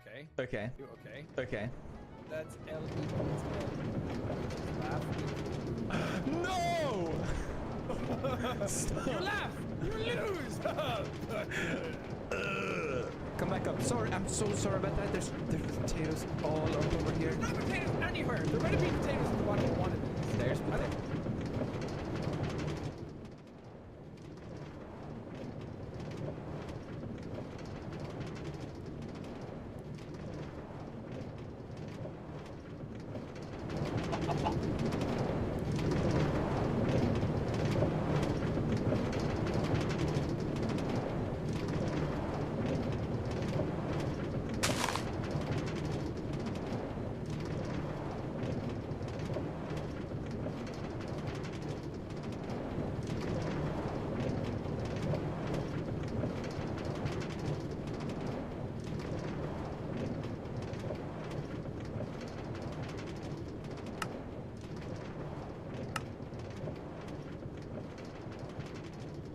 okay? Okay. You okay? Okay. That's L equals L. Laugh. No! You laugh! You lose! Come back up. Sorry, I'm so sorry about that. There's potatoes all up over here. There's no potatoes anywhere! There better be potatoes at the bottom of one of these. There's I don't- potatoes.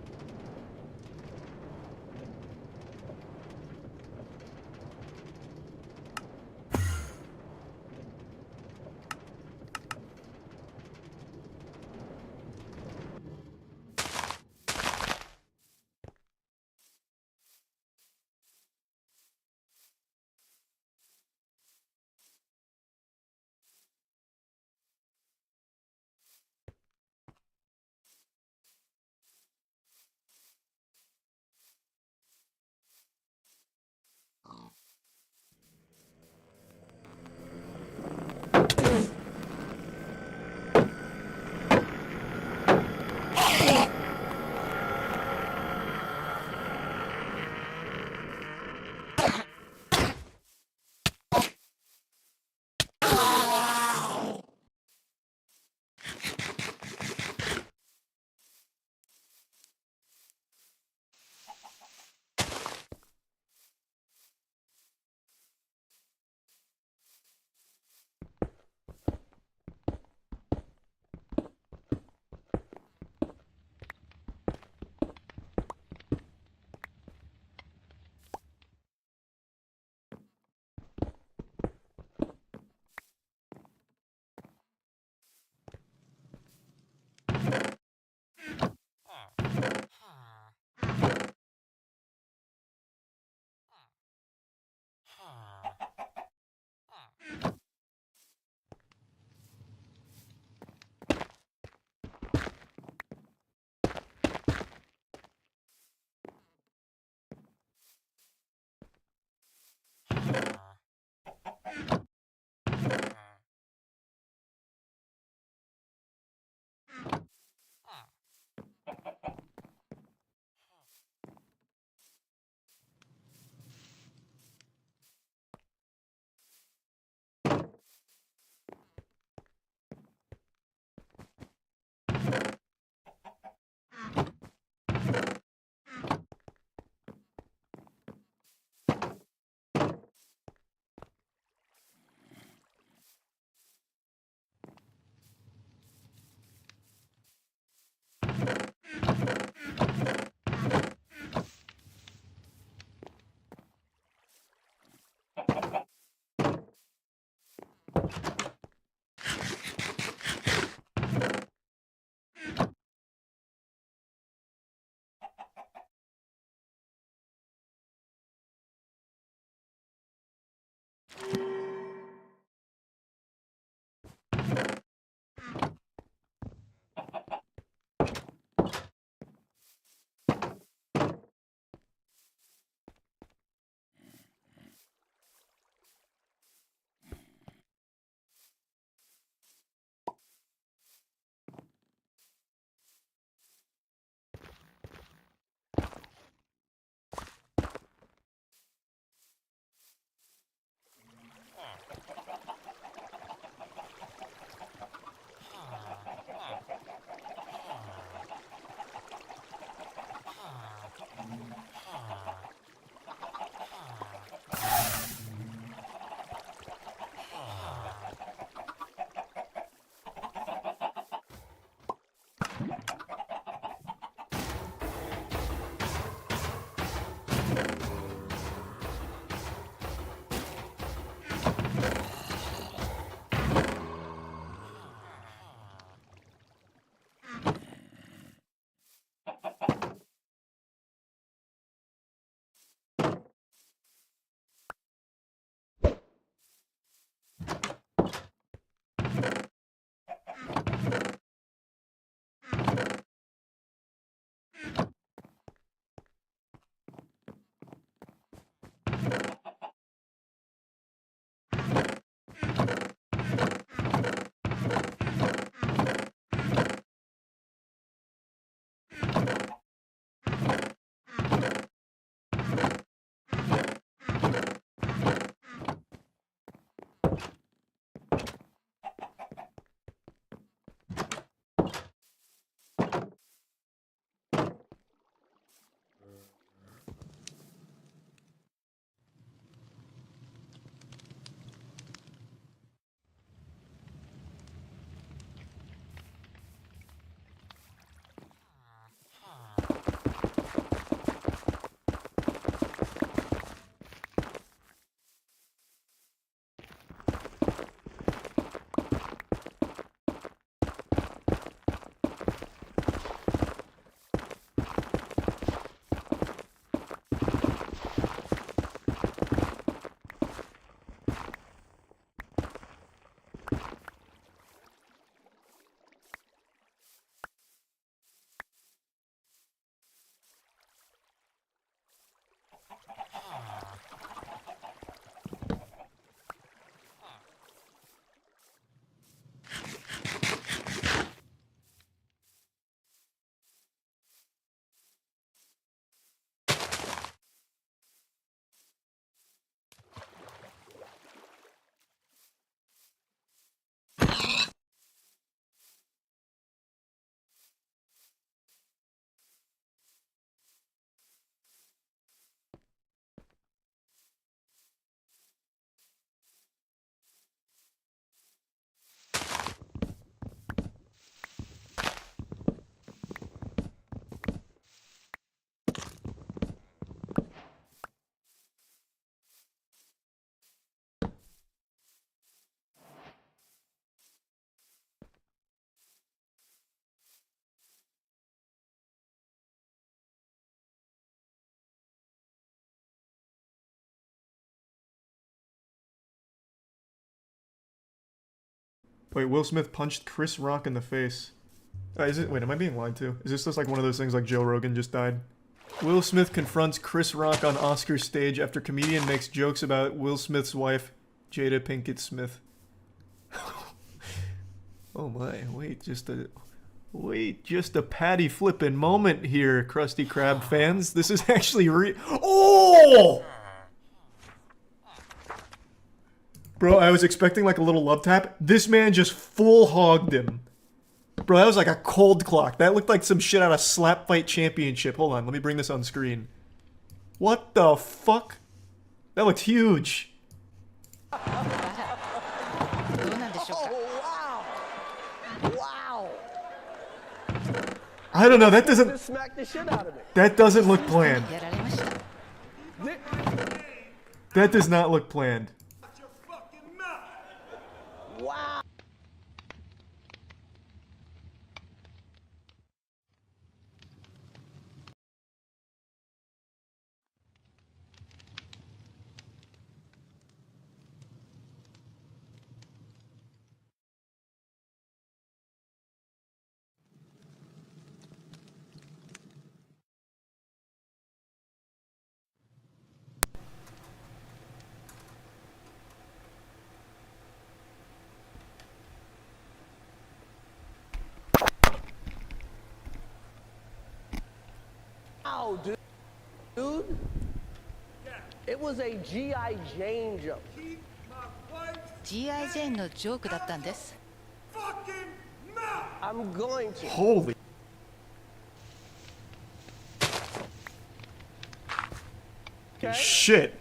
Wait, Will Smith punched Chris Rock in the face. Is it? Wait, am I being lied to? Is this just like one of those things like Joe Rogan just died? Will Smith confronts Chris Rock on Oscar stage after comedian makes jokes about Will Smith's wife, Jada Pinkett Smith. Oh my, wait just a patty flippin' moment here, Krusty Krab fans. This is actually Oh! Bro, I was expecting like a little love tap. This man just full hogged him. Bro, that was like a cold clock. That looked like some shit out of Slap Fight Championship. Hold on, let me bring this on screen. What the fuck? That looked huge. I don't know, that doesn't... Smack the shit out of me. That doesn't look planned. That does not look planned. Wow. Wow, dude. It was a G.I. Jane joke. G.I. Jane のジョークだったんです。 I'm going to. Holy. Okay. Shit.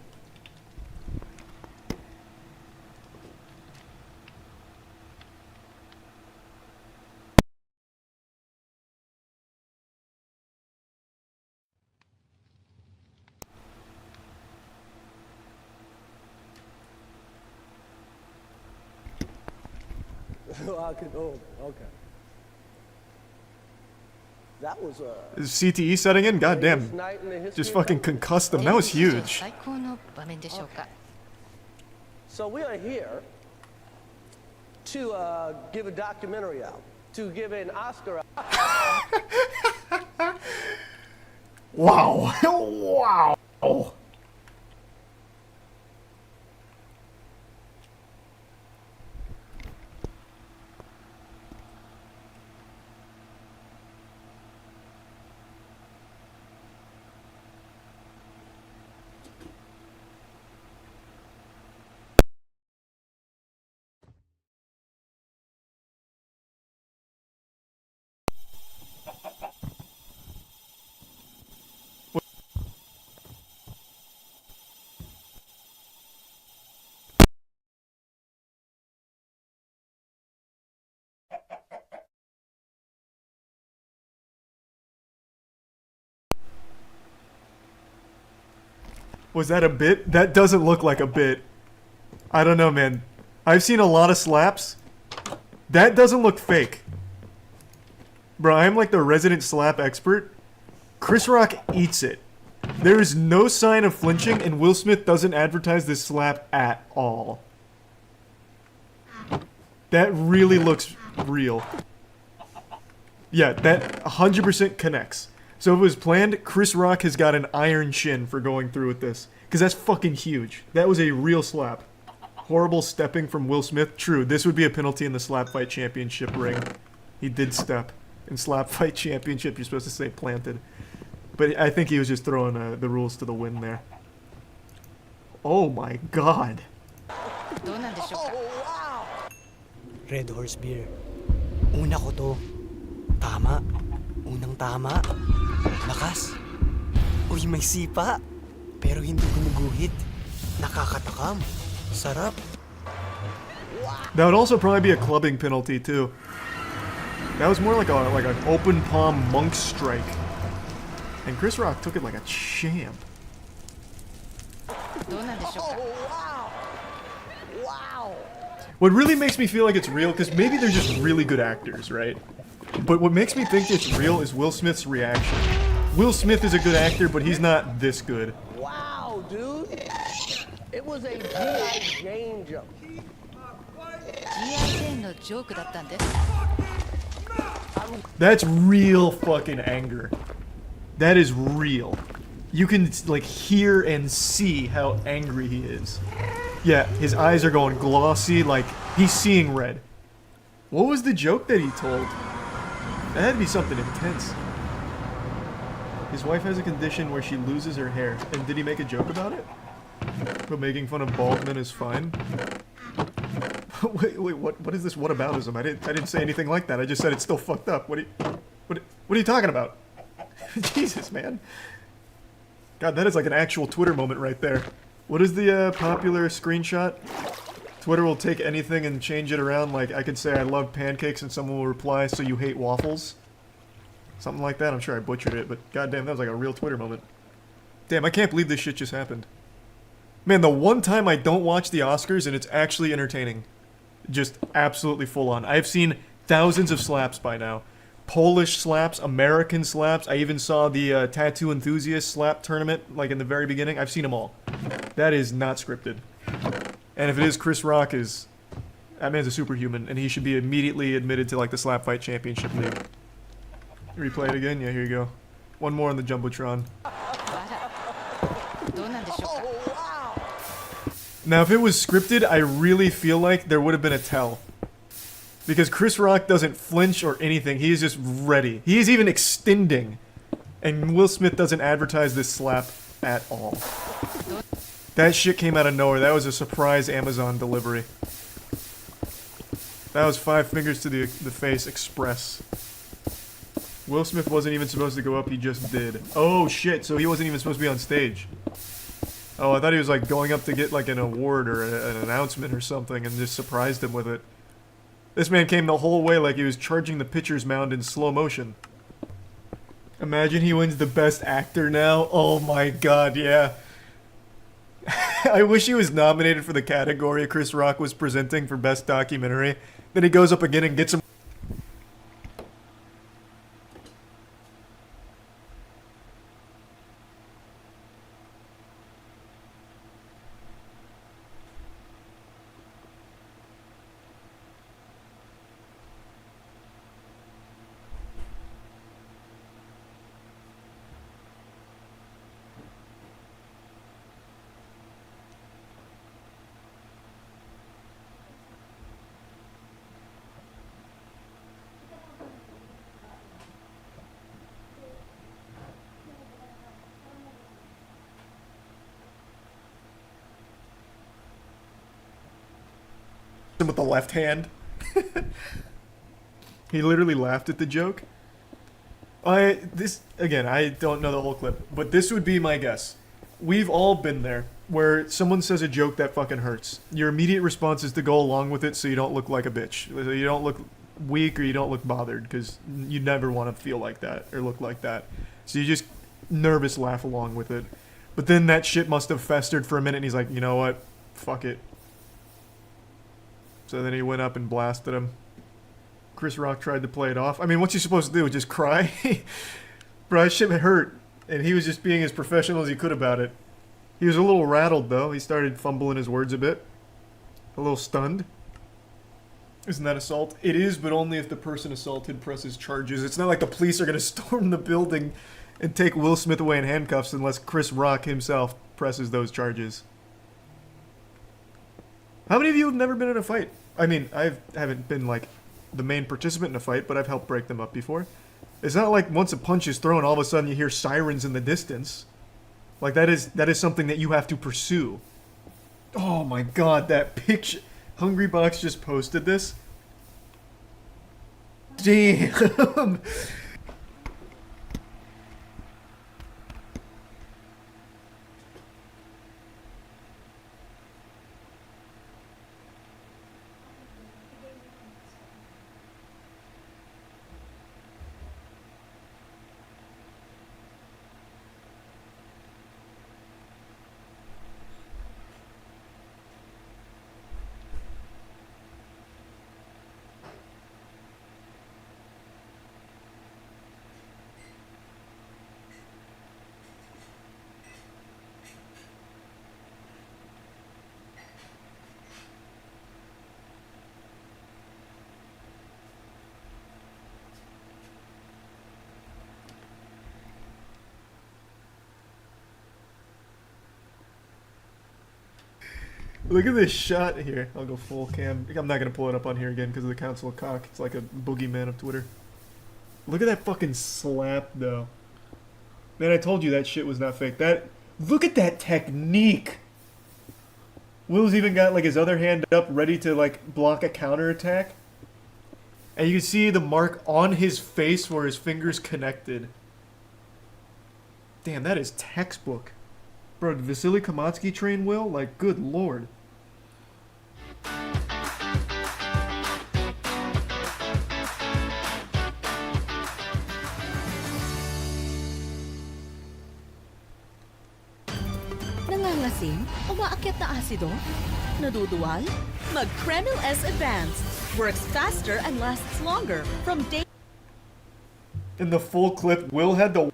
Oh, okay. That was Is CTE setting in? God damn. biggest night in the history Just of fucking wrestling. concussed them. That was huge. 最高の場面でしょうか。 So we are here to give a documentary out, to give an Oscar out. Wow. Wow. Was that a bit? That doesn't look like a bit. I don't know, man. I've seen a lot of slaps. That doesn't look fake. Bro, I'm like the resident slap expert. Chris Rock eats it. There is no sign of flinching, and Will Smith doesn't advertise this slap at all. That really looks real. Yeah, that 100% connects. So if it was planned, Chris Rock has got an iron chin for going through with this. Because that's fucking huge. That was a real slap. Horrible stepping from Will Smith. True, this would be a penalty in the Slap Fight Championship ring. He did step. In Slap Fight Championship, you're supposed to say planted. But I think he was just throwing the rules to the wind there. Oh my god. どうなんでしょうか。 Red Horse Beer. Una ko to. Tama. Unang tama. Lakas. Uy, may sipa. Pero hindi gumuguhit. Nakakatakam. Sarap. That would also probably be a clubbing penalty too. That was more like an open palm monk strike. And Chris Rock took it like a champ. どうなんでしょうか。 What really makes me feel like it's real, because maybe they're just really good actors, right? But what makes me think it's real is Will Smith's reaction. Will Smith is a good actor, but he's not this good. Wow, dude. It was a G.I. Jane joke. G.I. Jane のジョークだったんです That's real fucking anger. That is real. You can like hear and see how angry he is. Yeah, his eyes are going glossy, like he's seeing red. What was the joke that he told? That had to be something intense. His wife has a condition where she loses her hair. And did he make a joke about it? But making fun of bald men is fine? wait, what is this whataboutism? I didn't say anything like that. I just said it's still fucked up. What are you talking about? Jesus, man. God, that is like an actual Twitter moment right there. What is the popular screenshot? Twitter will take anything and change it around. Like, I could say I love pancakes and someone will reply, so you hate waffles? Something like that. I'm sure I butchered it, but goddamn, that was like a real Twitter moment. Damn, I can't believe this shit just happened. Man, the one time I don't watch the Oscars and it's actually entertaining. Just absolutely full on. I've seen thousands of slaps by now. Polish slaps, American slaps. I even saw the Tattoo Enthusiast slap tournament, like in the very beginning. I've seen them all. That is not scripted. And if it is, Chris Rock is... That man's a superhuman, and he should be immediately admitted to like the Slap Fight Championship League. Replay it again? Yeah, here you go. One more on the Jumbotron. どうなんでしょうか Now, if it was scripted, I really feel like there would have been a tell. Because Chris Rock doesn't flinch or anything. He is just ready. He is even extending. And Will Smith doesn't advertise this slap at all. That shit came out of nowhere. That was a surprise Amazon delivery. That was 5 fingers to the face express. Will Smith wasn't even supposed to go up, he just did. Oh shit, so he wasn't even supposed to be on stage. Oh, I thought he was like going up to get like an award or an announcement or something and just surprised him with it. This man came the whole way like he was charging the pitcher's mound in slow motion. Imagine he wins the best actor now. Oh my god, yeah. I wish he was nominated for the category Chris Rock was presenting for best documentary. Then he goes up again and gets him. With the left hand. He literally laughed at the joke. I don't know the whole clip, but this would be my guess. We've all been there, where someone says a joke that fucking hurts. Your immediate response is to go along with it so you don't look like a bitch. You don't look weak or you don't look bothered, because you never want to feel like that or look like that. So you just nervous laugh along with it. But then that shit must have festered for a minute and he's like, you know what? Fuck it. So then he went up and blasted him. Chris Rock tried to play it off. I mean, what's he supposed to do? Just cry? Bro, that shit hurt. And he was just being as professional as he could about it. He was a little rattled, though. He started fumbling his words a bit. A little stunned. Isn't that assault? It is, but only if the person assaulted presses charges. It's not like the police are going to storm the building and take Will Smith away in handcuffs unless Chris Rock himself presses those charges. How many of you have never been in a fight? I mean, I haven't been, like, the main participant in a fight, but I've helped break them up before. It's not like once a punch is thrown, all of a sudden you hear sirens in the distance. Like, that is something that you have to pursue. Oh my god, that picture... Hungrybox just posted this. Damn! Look at this shot here. I'll go full cam. I'm not gonna pull it up on here again because of the Council of Cock. It's like a boogeyman of Twitter. Look at that fucking slap, though. Man, I told you that shit was not fake. Look at that technique. Will's even got like his other hand up, ready to like block a counterattack. And you can see the mark on his face where his fingers connected. Damn, that is textbook. Bro, did Vasily Kamatsky train Will? Like, good lord. Nangangasing? Umaakyat na asido? Naduduwal? Mag-Kremil S Advanced. Works faster and lasts longer. From day... In the full clip, Will had the...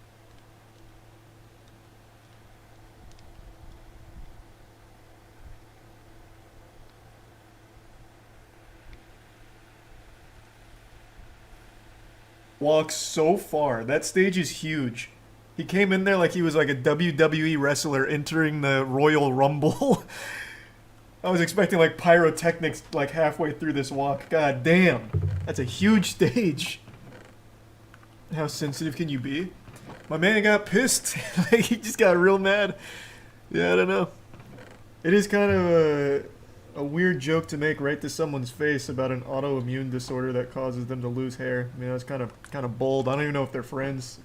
walk so far. That stage is huge. He came in there like he was like a WWE wrestler entering the Royal Rumble. I was expecting like pyrotechnics like halfway through this walk. God damn. That's a huge stage. How sensitive can you be? My man got pissed. Like he just got real mad. Yeah, I don't know. It is kind of a weird joke to make right to someone's face about an autoimmune disorder that causes them to lose hair. I mean, that's kind of bold. I don't even know if they're friends.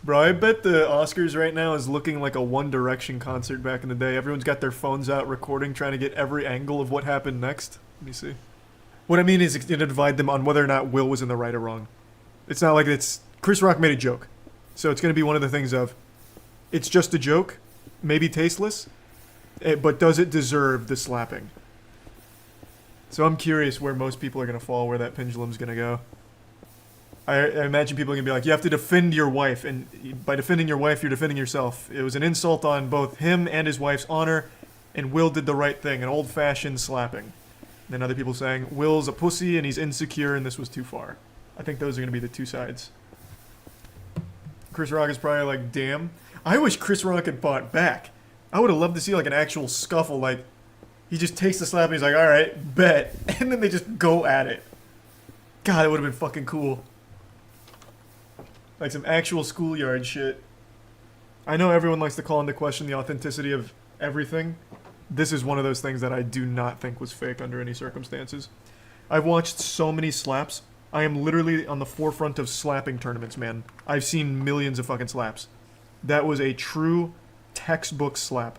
Bro, I bet the Oscars right now is looking like a One Direction concert back in the day. Everyone's got their phones out recording, trying to get every angle of what happened next. Let me see. What I mean is it's going to divide them on whether or not Will was in the right or wrong. It's not like it's... Chris Rock made a joke. So it's going to be one of the things of, it's just a joke, maybe tasteless, but does it deserve the slapping? So I'm curious where most people are going to fall, where that pendulum's going to go. I imagine people are going to be like, you have to defend your wife, and by defending your wife, you're defending yourself. It was an insult on both him and his wife's honor, and Will did the right thing, an old-fashioned slapping. And then other people saying, Will's a pussy and he's insecure and this was too far. I think those are going to be the two sides. Chris Rock is probably like, damn. I wish Chris Rock had fought back. I would have loved to see like an actual scuffle, like, he just takes the slap and he's like, alright, bet. And then they just go at it. God, it would have been fucking cool. Like some actual schoolyard shit. I know everyone likes to call into question the authenticity of everything. This is one of those things that I do not think was fake under any circumstances. I've watched so many slaps. I am literally on the forefront of slapping tournaments, man. I've seen millions of fucking slaps. That was a true textbook slap.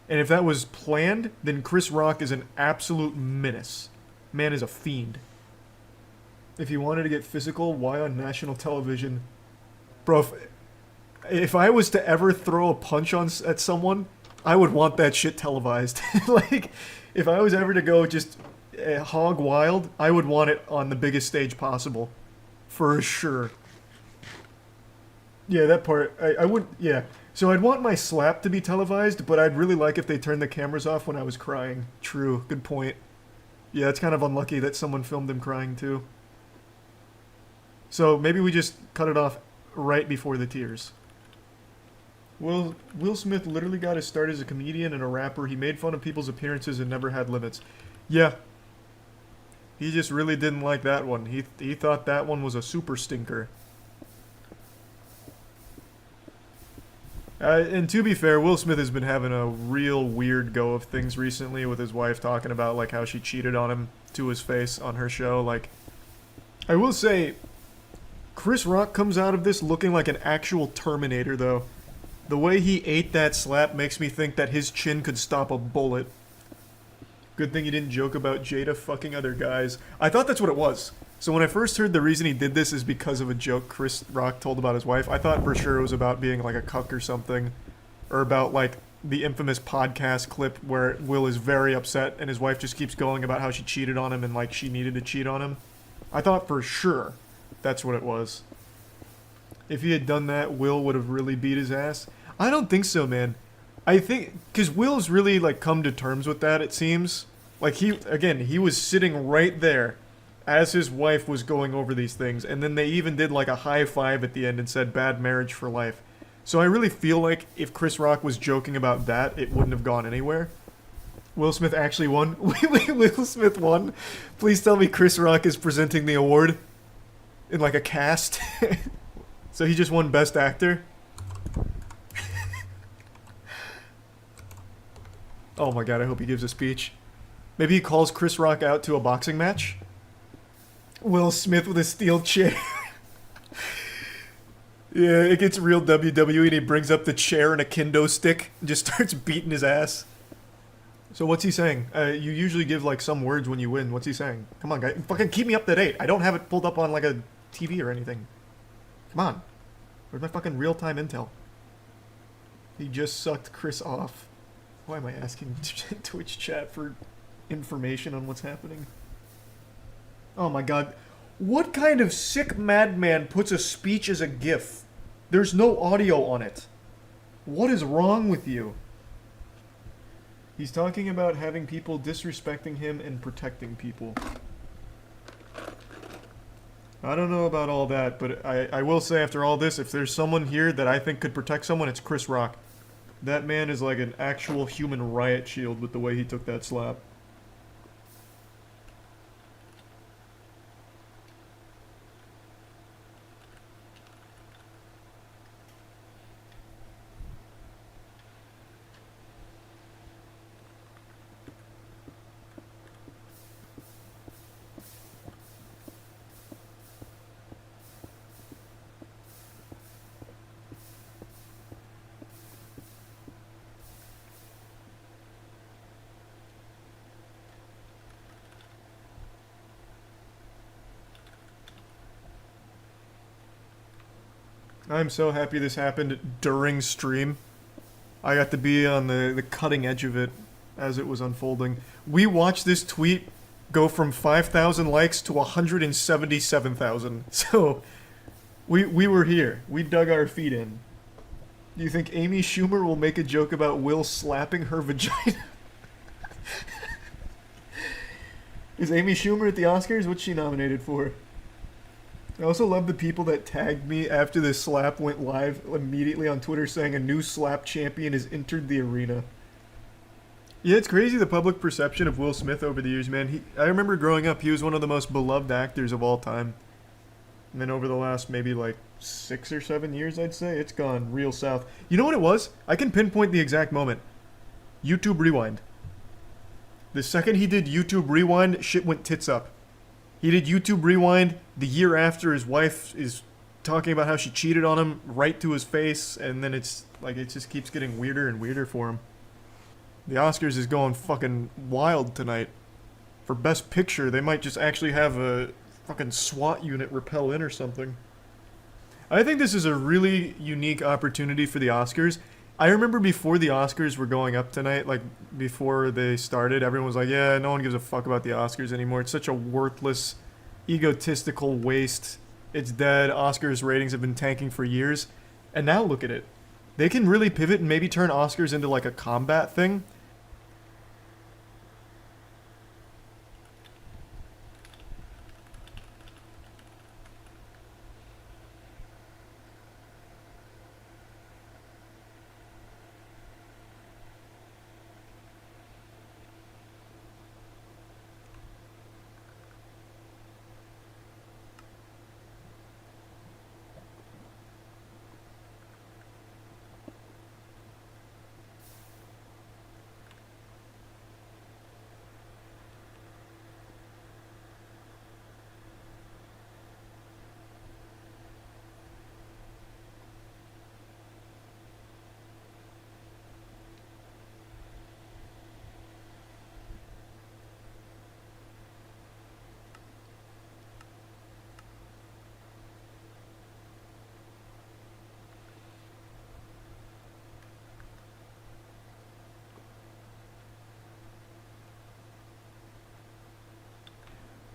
And if that was planned, then Chris Rock is an absolute menace. Man is a fiend. If he wanted to get physical, why on national television? Bro, if I was to ever throw a punch at someone, I would want that shit televised. Like, if I was ever to go just hog wild, I would want it on the biggest stage possible. For sure. Yeah, that part, I would, yeah. So I'd want my slap to be televised, but I'd really like if they turned the cameras off when I was crying. True, good point. Yeah, it's kind of unlucky that someone filmed him crying too. So maybe we just cut it off right before the tears. Will Smith literally got his start as a comedian and a rapper. He made fun of people's appearances and never had limits. Yeah. He just really didn't like that one. He thought that one was a super stinker. And to be fair, Will Smith has been having a real weird go of things recently with his wife talking about like how she cheated on him to his face on her show. Like, I will say, Chris Rock comes out of this looking like an actual Terminator, though. The way he ate that slap makes me think that his chin could stop a bullet. Good thing he didn't joke about Jada fucking other guys. I thought that's what it was. So when I first heard the reason he did this is because of a joke Chris Rock told about his wife, I thought for sure it was about being like a cuck or something. Or about like the infamous podcast clip where Will is very upset and his wife just keeps going about how she cheated on him and like she needed to cheat on him. I thought for sure that's what it was. If he had done that, Will would have really beat his ass. I don't think so, man. I think, because Will's really like come to terms with that, it seems. Like he was sitting right there as his wife was going over these things, and then they even did like a high five at the end and said bad marriage for life. So I really feel like if Chris Rock was joking about that, it wouldn't have gone anywhere. Will Smith actually won. Will Smith won. Please tell me Chris Rock is presenting the award in like a cast. So he just won Best Actor. Oh my god, I hope he gives a speech. Maybe he calls Chris Rock out to a boxing match? Will Smith with a steel chair. Yeah, it gets real WWE and he brings up the chair and a kendo stick and just starts beating his ass. So what's he saying? You usually give like some words when you win. What's he saying? Come on, guy. Fucking keep me up to date. I don't have it pulled up on like a TV or anything. Come on. Where's my fucking real-time intel? He just sucked Chris off. Why am I asking Twitch chat for information on what's happening? Oh my god. What kind of sick madman puts a speech as a GIF? There's no audio on it. What is wrong with you? He's talking about having people disrespecting him and protecting people. I don't know about all that, but I will say after all this, if there's someone here that I think could protect someone, it's Chris Rock. That man is like an actual human riot shield with the way he took that slap. I'm so happy this happened during stream. I got to be on the cutting edge of it as it was unfolding. We watched this tweet go from 5,000 likes to 177,000. So, we were here. We dug our feet in. Do you think Amy Schumer will make a joke about Will slapping her vagina? Is Amy Schumer at the Oscars? What's she nominated for? I also love the people that tagged me after the slap went live immediately on Twitter saying a new slap champion has entered the arena. Yeah, it's crazy the public perception of Will Smith over the years, man. I remember growing up, he was one of the most beloved actors of all time. And then over the last maybe like 6 or 7 years, I'd say, it's gone real south. You know what it was? I can pinpoint the exact moment. YouTube Rewind. The second he did YouTube Rewind, shit went tits up. He did YouTube Rewind the year after his wife is talking about how she cheated on him right to his face, and then it's like it just keeps getting weirder and weirder for him. The Oscars is going fucking wild tonight. For Best Picture, they might just actually have a fucking SWAT unit repel in or something. I think this is a really unique opportunity for the Oscars. I remember before the Oscars were going up tonight, like before they started, everyone was like, yeah, no one gives a fuck about the Oscars anymore. It's such a worthless, egotistical waste. It's dead. Oscars ratings have been tanking for years. And now look at it. They can really pivot and maybe turn Oscars into like a combat thing.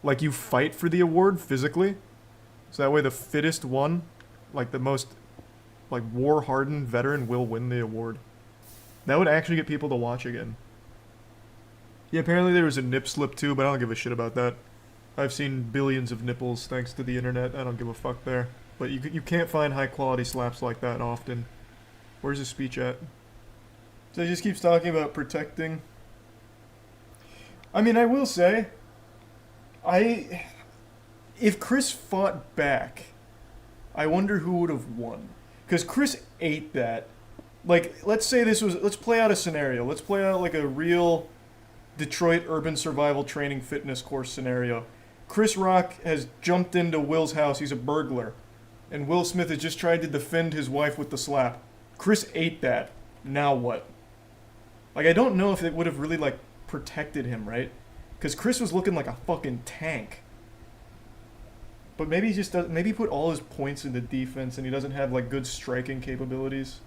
Like, you fight for the award physically, so that way the fittest one, like the most, like, war-hardened veteran will win the award. That would actually get people to watch again. Yeah, apparently there was a nip slip too, but I don't give a shit about that. I've seen billions of nipples thanks to the internet. I don't give a fuck there. But you can't find high-quality slaps like that often. Where's his speech at? So he just keeps talking about protecting I mean, I will say, if Chris fought back, I wonder who would have won. Because Chris ate that. Like, let's play out a scenario. Let's play out like a real Detroit urban survival training fitness course scenario. Chris Rock has jumped into Will's house. He's a burglar. And Will Smith has just tried to defend his wife with the slap. Chris ate that. Now what? Like, I don't know if it would have really, like, protected him, right? Because Chris was looking like a fucking tank. But maybe he just doesn't. Maybe he put all his points into defense and he doesn't have, like, good striking capabilities.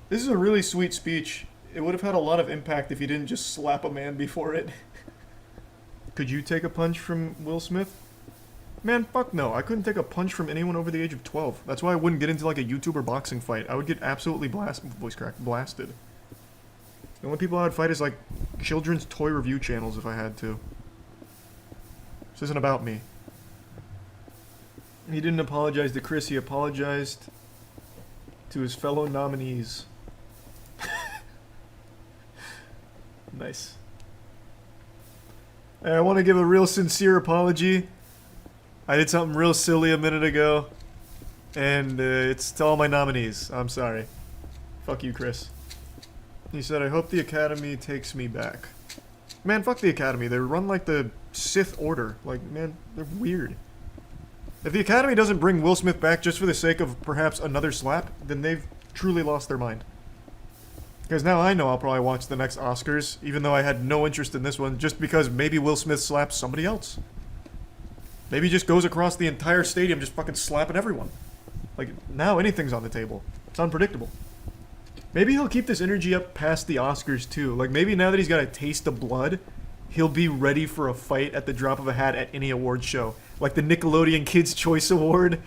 This is a really sweet speech. It would have had a lot of impact if he didn't just slap a man before it. Could you take a punch from Will Smith? Man, fuck no. I couldn't take a punch from anyone over the age of 12. That's why I wouldn't get into, like, a YouTuber boxing fight. I would get absolutely blasted. The only people I'd fight is, like, children's toy review channels if I had to. This isn't about me. He didn't apologize to Chris, he apologized to his fellow nominees. Nice. I want to give a real sincere apology. I did something real silly a minute ago. And it's to all my nominees. I'm sorry. Fuck you, Chris. He said, I hope the Academy takes me back. Man, fuck the Academy. They run like the Sith Order. Like, man, they're weird. If the Academy doesn't bring Will Smith back just for the sake of perhaps another slap, then they've truly lost their mind. Because now I know I'll probably watch the next Oscars, even though I had no interest in this one, just because maybe Will Smith slaps somebody else. Maybe he just goes across the entire stadium just fucking slapping everyone. Like, now anything's on the table. It's unpredictable. Maybe he'll keep this energy up past the Oscars too. Like, maybe now that he's got a taste of blood, he'll be ready for a fight at the drop of a hat at any awards show. Like the Nickelodeon Kids' Choice Award.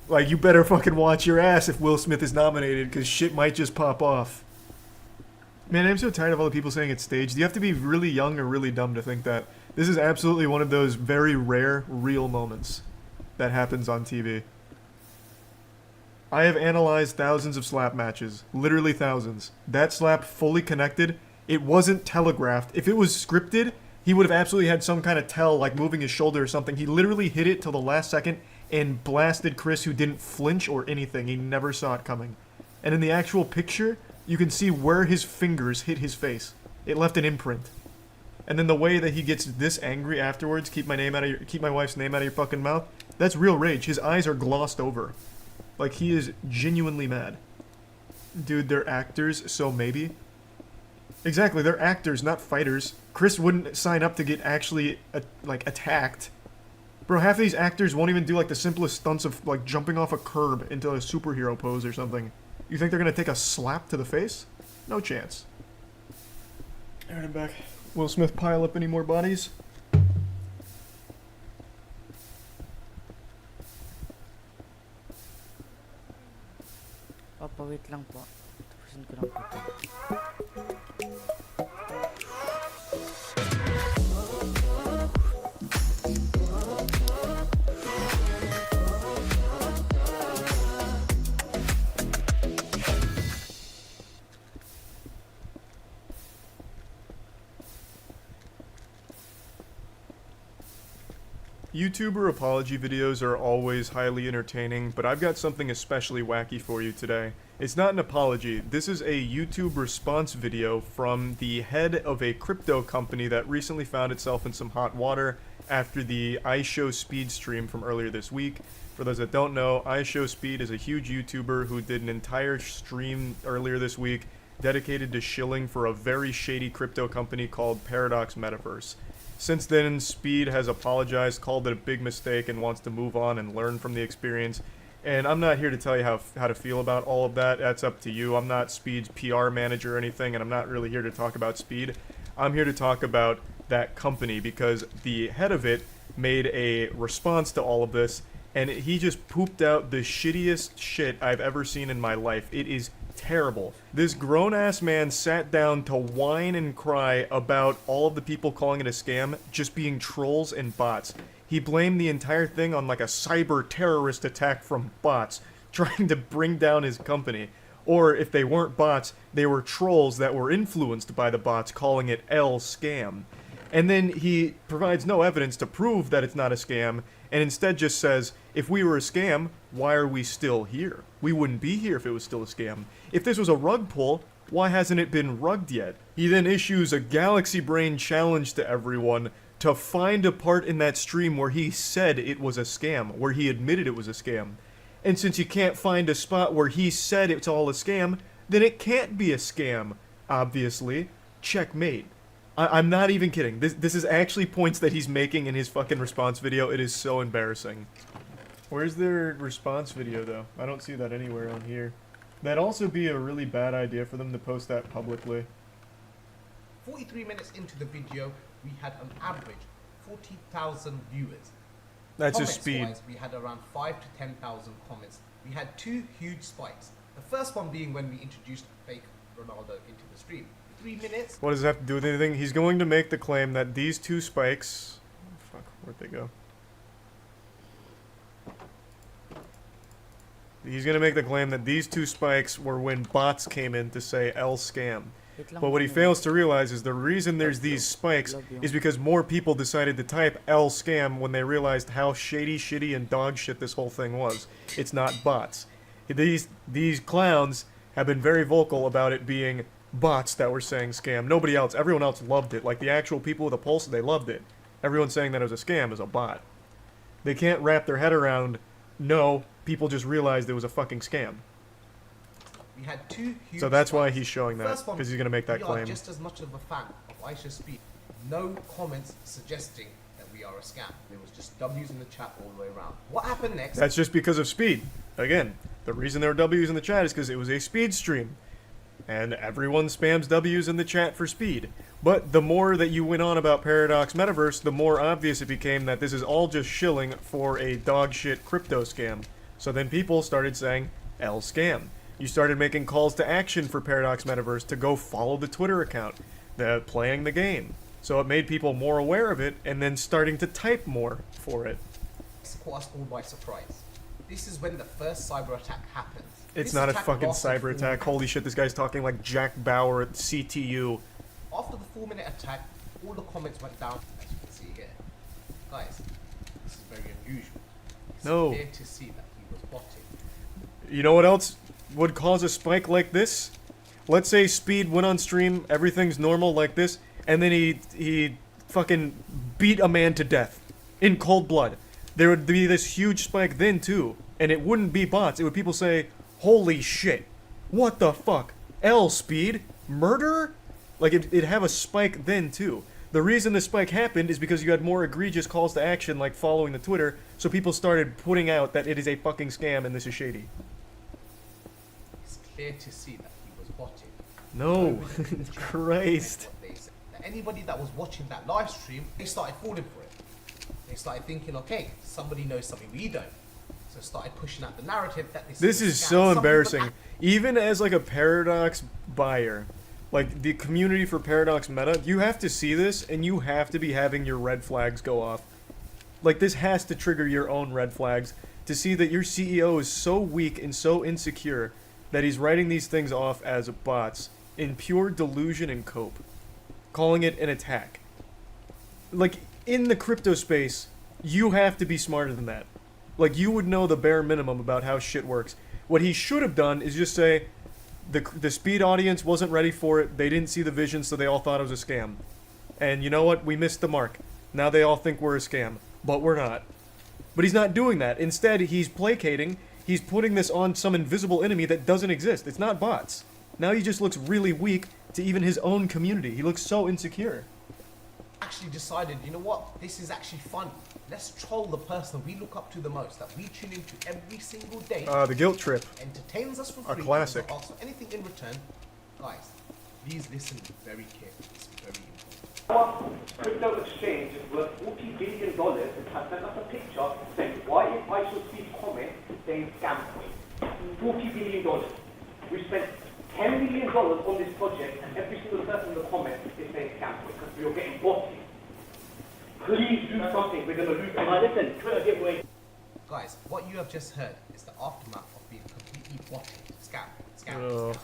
Like, you better fucking watch your ass if Will Smith is nominated, because shit might just pop off. Man, I'm so tired of all the people saying it's staged. You have to be really young or really dumb to think that. This is absolutely one of those very rare, real moments that happens on TV. I have analyzed thousands of slap matches. Literally thousands. That slap fully connected. It wasn't telegraphed. If it was scripted, he would have absolutely had some kind of tell, like moving his shoulder or something. He literally hit it till the last second and blasted Chris, who didn't flinch or anything. He never saw it coming. And in the actual picture, you can see where his fingers hit his face. It left an imprint. And then the way that he gets this angry afterwards, keep my wife's name out of your fucking mouth, that's real rage. His eyes are glossed over. Like, he is genuinely mad. Dude, they're actors, so maybe. Exactly, they're actors, not fighters. Chris wouldn't sign up to get actually, like, attacked. Bro, half of these actors won't even do, like, the simplest stunts of, like, jumping off a curb into a superhero pose or something. You think they're gonna take a slap to the face? No chance. Alright, I'm back. Will Smith pile up any more bodies? Papa, wait lang po. Tapusin ko lang po ito. YouTuber apology videos are always highly entertaining, but I've got something especially wacky for you today. It's not an apology, this is a YouTube response video from the head of a crypto company that recently found itself in some hot water after the iShowSpeed stream from earlier this week. For those that don't know, iShowSpeed is a huge YouTuber who did an entire stream earlier this week dedicated to shilling for a very shady crypto company called Paradox Metaverse. Since then, Speed has apologized, called it a big mistake, and wants to move on and learn from the experience. And I'm not here to tell you how to feel about all of that. That's up to you. I'm not Speed's PR manager or anything, and I'm not really here to talk about Speed. I'm here to talk about that company, because the head of it made a response to all of this, and he just pooped out the shittiest shit I've ever seen in my life. It is terrible. This grown-ass man sat down to whine and cry about all of the people calling it a scam just being trolls and bots. He blamed the entire thing on like a cyber terrorist attack from bots trying to bring down his company. Or if they weren't bots, they were trolls that were influenced by the bots calling it L scam. And then he provides no evidence to prove that it's not a scam, and instead just says, if we were a scam, why are we still here? We wouldn't be here if it was still a scam. If this was a rug pull, why hasn't it been rugged yet? He then issues a Galaxy Brain challenge to everyone to find a part in that stream where he said it was a scam, where he admitted it was a scam. And since you can't find a spot where he said it's all a scam, then it can't be a scam, obviously. Checkmate. I'm not even kidding. This is actually points that he's making in his fucking response video. It is so embarrassing. Where's their response video, though? I don't see that anywhere on here. That'd also be a really bad idea for them to post that publicly. 43 minutes into the video, we had on average 40,000 viewers. That's just speed. Comments-wise, we had around 5 to 10,000 comments. We had 2 huge spikes. The first one being when we introduced fake Ronaldo into the stream. 3 minutes. What does it have to do with anything? He's going to make the claim that these 2 spikes... Fuck, where'd they go? He's going to make the claim that these 2 spikes were when bots came in to say L scam. But what he fails to realize is the reason there's these spikes is because more people decided to type L scam when they realized how shady, shitty, and dog shit this whole thing was. It's not bots. These clowns have been very vocal about it being bots that were saying scam. Nobody else, everyone else loved it. Like the actual people with a pulse, they loved it. Everyone saying that it was a scam is a bot. They can't wrap their head around, no, people just realized it was a fucking scam. We had 2 huge So that's why spikes. he's showing that, First one, because he's going to make that we claim. are just as much of a fan of Aisha Speed. No comments suggesting that we are a scam. There was just W's in the chat all the way around. What happened next? That's just because of speed. Again, the reason there are W's in the chat is because it was a speed stream. And everyone spams W's in the chat for speed. But the more that you went on about Paradox Metaverse, the more obvious it became that this is all just shilling for a dogshit crypto scam. So then people started saying, L scam. You started making calls to action for Paradox Metaverse to go follow the Twitter account, playing the game. So it made people more aware of it, and then starting to type more for it. It's caught us all by surprise. This is when the first cyber attack happened. It's This not a attack fucking lasted cyber 4 attack. minutes. Holy shit, this guy's talking like Jack Bauer at CTU. After the 4-minute attack, all the comments went down, as you can see here. Guys, this is very unusual. It's No. clear to see that he was botting. You know what else would cause a spike like this? Let's say Speed went on stream, everything's normal like this, and then he fucking beat a man to death in cold blood. There would be this huge spike then too, and it wouldn't be bots. It would people say, "Holy shit, what the fuck? L Speed murderer?" Like it'd have a spike then too. The reason the spike happened is because you had more egregious calls to action, like following the Twitter, so people started putting out that it is a fucking scam and this is shady. It's clear to see that he was botting. No, Nobody in the chat Christ. meant what they said. Now, anybody that was watching that live stream, they started falling for it. They started thinking, okay, somebody knows something we don't. So started pushing out the narrative that This a is scam. so Some people embarrassing. act- Even as like a Paradox buyer, like the community for Paradox Meta, you have to see this and you have to be having your red flags go off. Like this has to trigger your own red flags to see that your CEO is so weak and so insecure that he's writing these things off as bots in pure delusion and cope, calling it an attack. Like in the crypto space, you have to be smarter than that. Like you would know the bare minimum about how shit works. What he should have done is just say, the Speed audience wasn't ready for it, they didn't see the vision, so they all thought it was a scam. And you know what? We missed the mark. Now they all think we're a scam. But we're not. But he's not doing that. Instead, he's placating, he's putting this on some invisible enemy that doesn't exist. It's not bots. Now he just looks really weak to even his own community. He looks so insecure. actually decided, you know what, this is actually fun. Let's troll the person we look up to the most, that we tune into every single day. The guilt trip. Entertains us for A free. classic. Doesn't ask for anything in return. Guys, please listen very carefully. It's very important. Our crypto exchange is worth $40 billion and has sent us a picture saying, why is ISOC comment saying scam coin? $40 billion. We spent $10 million on this project and every single person in the comment is saying scam coin because we are getting botted. Please do something, we're going to lose. Listen, Twitter giveaway. Guys, what you have just heard is the aftermath of being completely botted. Scam. Ugh.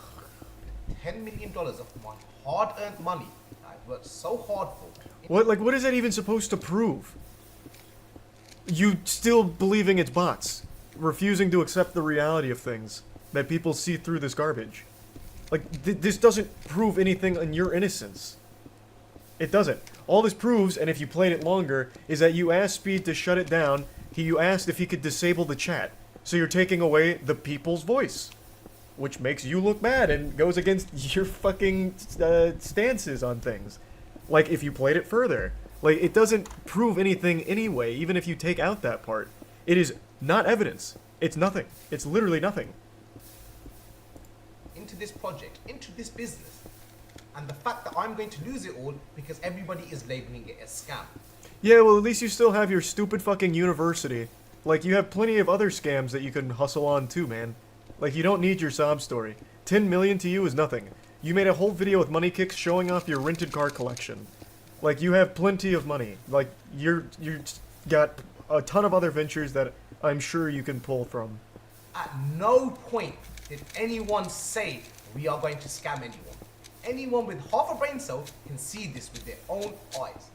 $10 million of my hard-earned money that I worked so hard for. What is that even supposed to prove? You still believing it's bots, refusing to accept the reality of things, that people see through this garbage. Like, this doesn't prove anything on your innocence. It doesn't. All this proves, and if you played it longer, is that you asked Speed to shut it down. You asked if he could disable the chat. So you're taking away the people's voice. Which makes you look bad and goes against your fucking stances on things. Like, if you played it further. Like, it doesn't prove anything anyway, even if you take out that part. It is not evidence. It's nothing. It's literally nothing. Into this project, into this business. And the fact that I'm going to lose it all because everybody is labeling it a scam. Yeah, well, at least you still have your stupid fucking university. Like, you have plenty of other scams that you can hustle on too, man. Like, you don't need your sob story. 10 million to you is nothing. You made a whole video with Money Kicks showing off your rented car collection. Like, you have plenty of money. Like, you're got a ton of other ventures that I'm sure you can pull from. At no point did anyone say we are going to scam anyone. Anyone with half a brain cell can see this with their own eyes.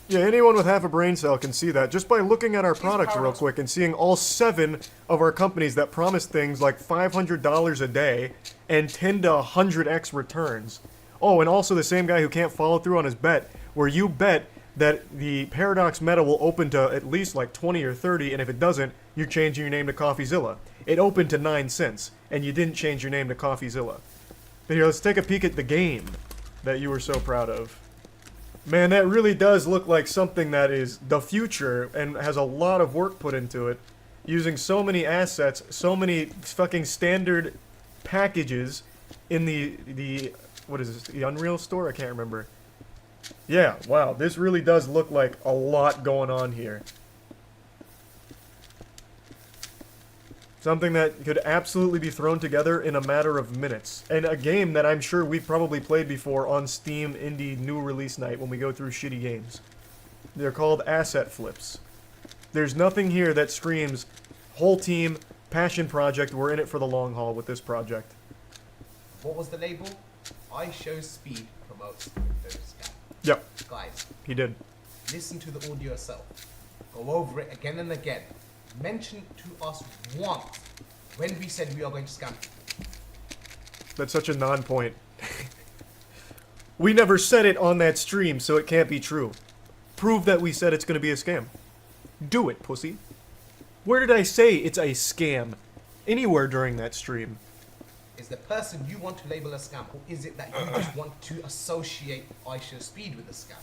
Yeah, anyone with half a brain cell can see that just by looking at our products real quick and seeing all 7 of our companies that promise things like $500 a day and 10 to 100x returns. Oh, and also the same guy who can't follow through on his bet, where you bet that the Paradox Meta will open to at least like 20 or 30, and if it doesn't, you're changing your name to CoffeeZilla. It opened to 9 cents, and you didn't change your name to CoffeeZilla. But here, let's take a peek at the game that you were so proud of. Man, that really does look like something that is the future and has a lot of work put into it. Using so many assets, so many fucking standard packages in the what is this, the Unreal Store? I can't remember. Yeah, wow, this really does look like a lot going on here. Something that could absolutely be thrown together in a matter of minutes. And a game that I'm sure we've probably played before on Steam Indie New Release Night when we go through shitty games. They're called asset flips. There's nothing here that screams, whole team, passion project, we're in it for the long haul with this project. What was the label? I Show Speed promotes those scams. Yep. Guys, He did. listen to the audio yourself. Go over it again and again. Mention to us once when we said we are going to scam people. That's such a non-point. We never said it on that stream, so it can't be true. Prove that we said it's gonna be a scam. Do it, pussy. Where did I say it's a scam? Anywhere during that stream. Is the person you want to label a scam, or is it that you just want to associate I Show Speed with a scam?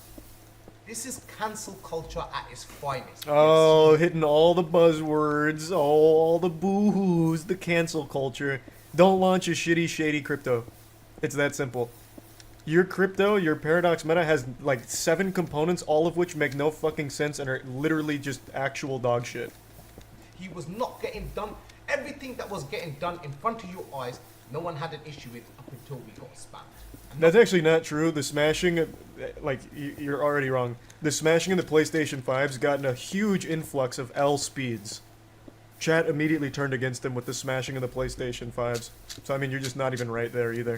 This is cancel culture at its finest. Oh, hitting all the buzzwords, all the boo-hoos, the cancel culture. Don't launch a shitty, shady crypto. It's that simple. Your crypto, your Paradox Meta has like 7 components, all of which make no fucking sense and are literally just actual dog shit. He was not getting done. Everything that was getting done in front of your eyes, no one had an issue with up until we got spammed. That's actually not true. The smashing, like, you're already wrong. The smashing in the PlayStation 5's gotten a huge influx of L speeds. Chat immediately turned against him with the smashing of the PlayStation 5's. So, I mean, you're just not even right there either.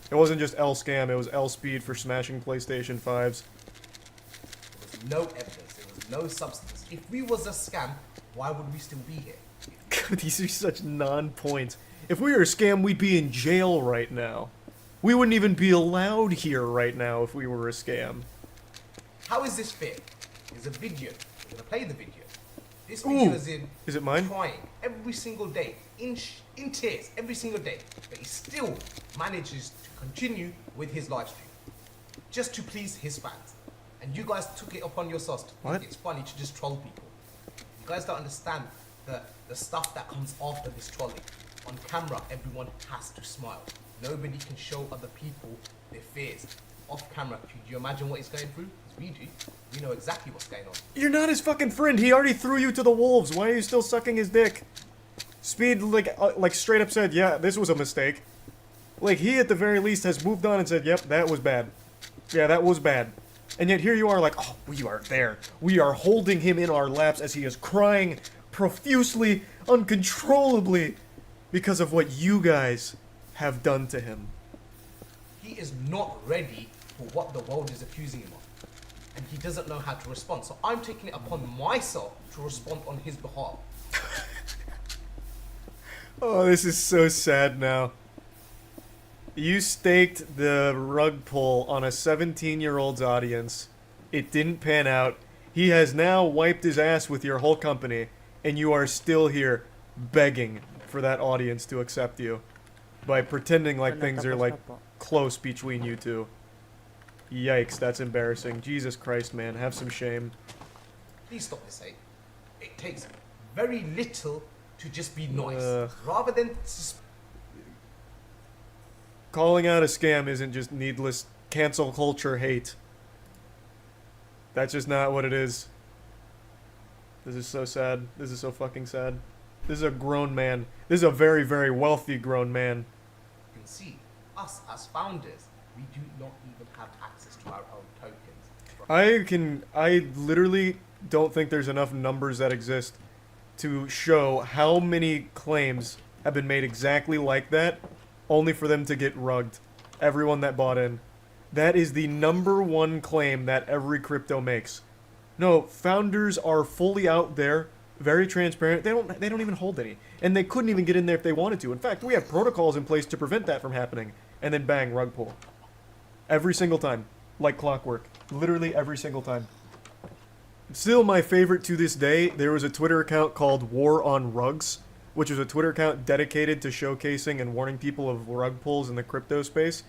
It wasn't just L scam, it was L speed for smashing PlayStation 5's. There was no evidence, there was no substance. If we was a scam, why would we still be here? These are such non-points. If we were a scam, we'd be in jail right now. We wouldn't even be allowed here right now if we were a scam. How is this fair? There's a video. We're gonna play the video. This video is it mine? Crying every single day, in tears every single day, but he still manages to continue with his live stream, just to please his fans. And you guys took it upon yourselves to think it's funny to just troll people. You guys don't understand the stuff that comes after this trolling. On camera, everyone has to smile. Nobody can show other people their fears. Off camera, could you imagine what he's going through? Because we do. We know exactly what's going on. You're not his fucking friend. He already threw you to the wolves. Why are you still sucking his dick? Speed, like straight up said, yeah, this was a mistake. Like, he at the very least has moved on and said, yep, that was bad. Yeah, that was bad. And yet here you are like, oh, we are there. We are holding him in our laps as he is crying profusely, uncontrollably, because of what you guys have done to him. He is not ready for what the world is accusing him of. And he doesn't know how to respond. So I'm taking it upon myself to respond on his behalf. Oh, this is so sad now. You staked the rug pull on a 17-year-old's audience. It didn't pan out. He has now wiped his ass with your whole company, and you are still here begging for that audience to accept you by pretending like things are like close between you two. Yikes, that's embarrassing. Jesus Christ, man, have some shame. Please stop this, eh? It takes very little to just be nice. Ugh. Rather than Calling out a scam isn't just needless cancel culture hate. That's just not what it is. This is so sad. This is so fucking sad. This is a grown man. This is a very, very wealthy grown man. can see, us as founders, we do not even have access to our own tokens. I literally don't think there's enough numbers that exist to show how many claims have been made exactly like that, only for them to get rugged. Everyone that bought in. That is the #1 claim that every crypto makes. No, founders are fully out there, very transparent. They don't even hold any. And they couldn't even get in there if they wanted to. In fact, we have protocols in place to prevent that from happening. And then bang, rug pull. Every single time. Like clockwork. Literally every single time. Still my favorite to this day, there was a Twitter account called War on Rugs, which was a Twitter account dedicated to showcasing and warning people of rug pulls in the crypto space.